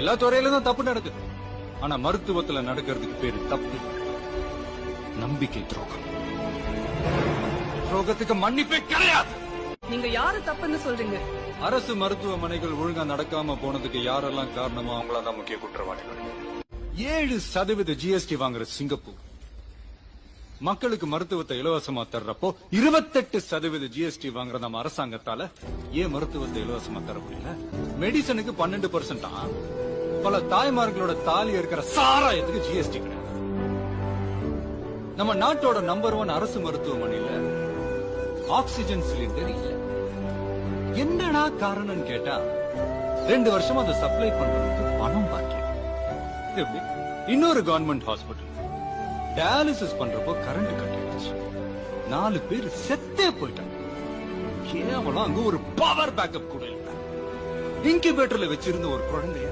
எல்லா துறையிலும் தான் தப்பு நடக்குது. ஆனா மருத்துவத்துல நடக்கிறதுக்கு பேரு தப்பு நம்பிக்கை துரோகம். துரோகத்துக்கு மன்னிப்பே கிடையாது. நீங்க யாரு தப்புன்னு சொல்றீங்க? அரசு மருத்துவமனைகள் ஒழுங்கா நடக்காம போனதுக்கு யாரெல்லாம் காரணமோ அவங்களாதான் முக்கிய குற்றவாளிகள். 7% ஜிஎஸ்டி வாங்குற சிங்கப்பூர் மக்களுக்கு மருத்துவத்தை இலவசமா தர்றப்போ 28% ஜிஎஸ்டி வாங்குற நம்ம அரசாங்கத்தால ஏன் மருத்துவத்தை இலவசமா தர முடியல? மெடிசனுக்கு 12%. பல தாய்மார்களோட தாலி இருக்கிற சாராயத்துக்கு ஜிஎஸ்டி கிடையாது. நம்ம நாட்டோட நம்பர் 1 அரசு மருத்துவமனையில ஆக்சிஜன் சிலிண்டர் இல்ல. என்னடா காரணம் கேட்டா 2 வருஷமா அதை சப்ளை பண்றதுக்கு பணம் பாக்கி. எப்படி? இன்னொரு கவர்மெண்ட் ஹாஸ்பிட்டல் டயாலிசிஸ் பண்றப்போ கரண்ட் கட் ஆயிடுச்சு. 4 பேர் செத்தே போயிட்டாங்க. கேவலம் அங்க ஒரு பவர் பேக்கப் கூட இல்ல. இன்குபேட்டர்ல வச்சிருந்த ஒரு குழந்தைய